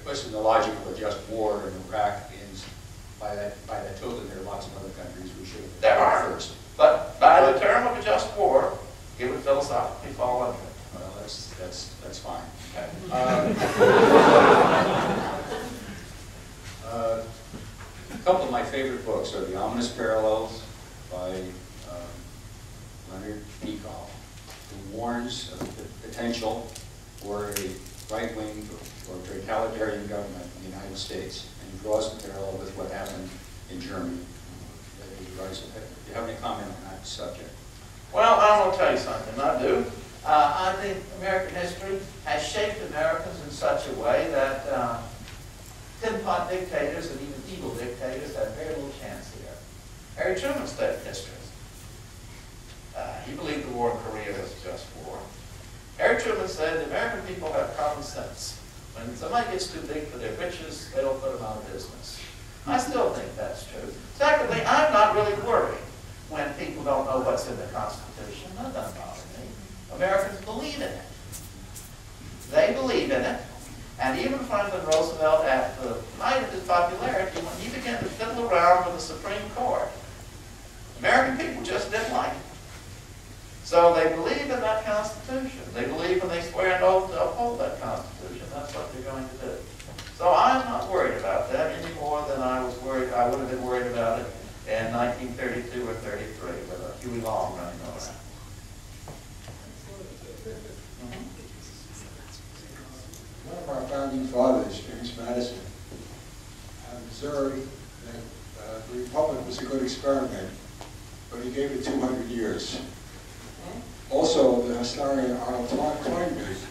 question the logic of a just war in Iraq ends by that token. There are lots of other countries we should have There are. first. But by the term of a just war, it would philosophically fall under it. Well, that's fine. Okay. A couple of my favorite books are The Ominous Parallels by Leonard Peikoff, who warns of the potential for a right-wing or totalitarian government in the United States, and he draws the parallel with what happened in Germany. Do you have any comment on that subject? Well, I want to tell you something. I do. I think American history has shaped Americans in such a way that tin-pot dictators and even evil dictators have very little chance here. Harry Truman studied history. He believed the war in Korea was a just war. Harry Truman said the American people have common sense. When somebody gets too big for their britches, they don't put them out of business. I still think that's true. Secondly, I'm not really worried when people don't know what's in the Constitution. That doesn't bother me. Americans believe in it. They believe in it. And even Franklin Roosevelt, at the height of his popularity, when he began to fiddle around with the Supreme Court, American people just didn't like it. So they believe in that Constitution. They believe when they swear an oath to uphold that Constitution. That's what they're going to do. So I'm not worried about that any more than I was worried. I would have been worried about it in 1932 or 33 with Huey Long running around. One of our founding fathers, James Madison, observed that the Republic was a good experiment, but he gave it 200 years. Also, the historian Arnold Toynbee has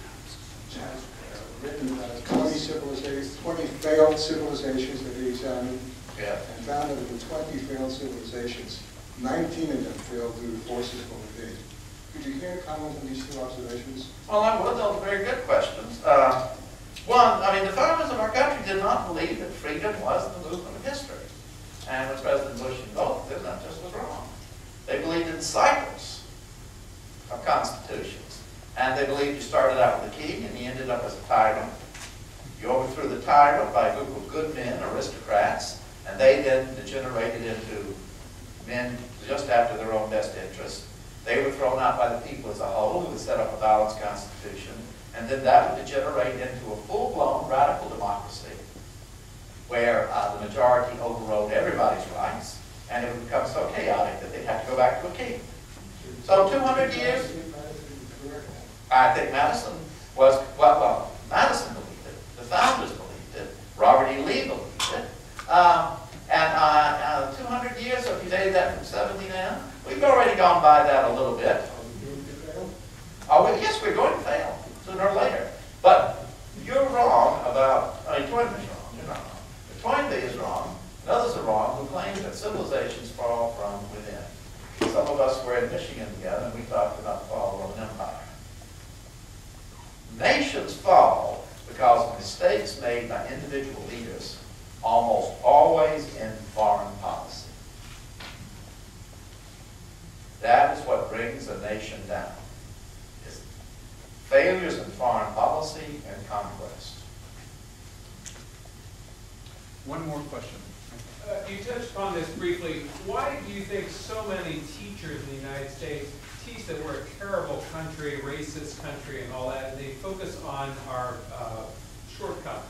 written 20 failed civilizations that he examined, and found that of the 20 failed civilizations, 19 of them failed due to forces from within. Could you care to comment on these two observations? Well, I would. Those are very good questions. One, I mean, the founders of our country did not believe that freedom was the movement of history. And when President Bush invoked them, that just was wrong. They believed in cycles of constitutions. And they believed you started out with a king and you ended up as a tyrant. You overthrew the tyrant by a group of good men, aristocrats, and they then degenerated into men just after their own best interest. They were thrown out by the people as a whole, who would set up a balanced constitution, and then that would degenerate into a full-blown radical democracy where the majority overrode everybody's rights, and it would become so chaotic that they'd have to go back to a king. So 200 years, I think Madison was, well, Madison believed it, the founders believed it, Robert E. Lee believed it, and 200 years, so if you dated that from 70 now, we've already gone by that a little bit. Oh, well, yes, we're going to fail, sooner or later. But you're wrong about, I mean, Toynbee's wrong, you're not wrong. But Toynbee is wrong, and others are wrong, who claim that civilizations fall from within. Some of us were in Michigan together, and we talked about the fall of the Roman Empire. Nations fall because of mistakes made by individual leaders, almost always in foreign policy. That is what brings a nation down, is failures in foreign policy and conquest. One more question. You touched upon this briefly. Why do you think so many teachers in the United States teach that we're a terrible country, racist country, and all that, and they focus on our shortcomings?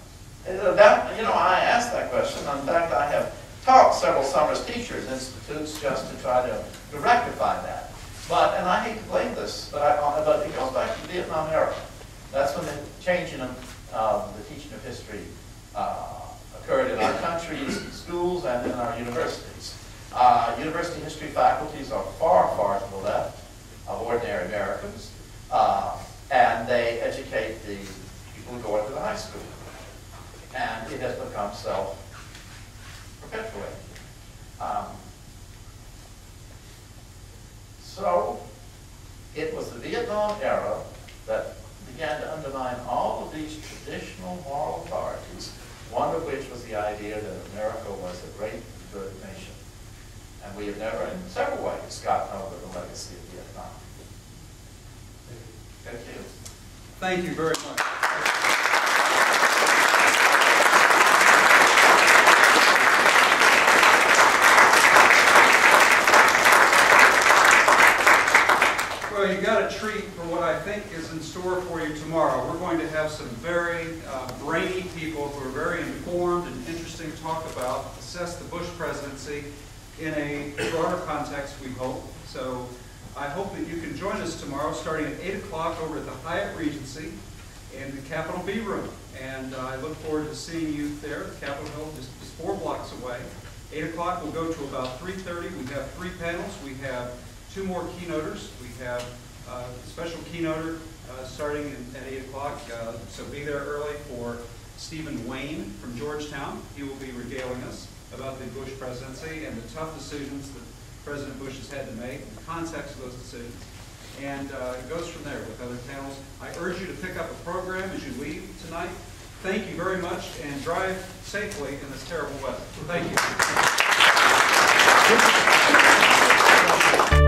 I asked that question. In fact, I have taught several Summers Teachers Institutes just to try to rectify that. And I hate to blame this, but it goes back to the Vietnam era. That's when the changing of the teaching of history occurred in our country's schools and in our universities. University history faculties are far, far to the left of ordinary Americans, and they educate the people who go into the high school. And it has become self-perpetuating. So it was the Vietnam era that began to undermine all of these traditional moral authorities, one of which was the idea that America was a great, good nation. And we have never, in several ways, gotten over the legacy of Vietnam. Thank you. Thank you very much. treat for what I think is in store for you tomorrow. We're going to have some very brainy people who are very informed and interesting to talk about, assess the Bush presidency in a broader context, we hope. So I hope that you can join us tomorrow starting at 8 o'clock over at the Hyatt Regency in the Capitol B room. And I look forward to seeing you there. The Capitol Hill is 4 blocks away. 8 o'clock will go to about 3:30. We have 3 panels. We have 2 more keynoters. We have a special keynoter starting at 8 o'clock. So be there early for Stephen Wayne from Georgetown. He will be regaling us about the Bush presidency and the tough decisions that President Bush has had to make, and the context of those decisions. And it goes from there with other panels. I urge you to pick up a program as you leave tonight. Thank you very much, and drive safely in this terrible weather. Thank you.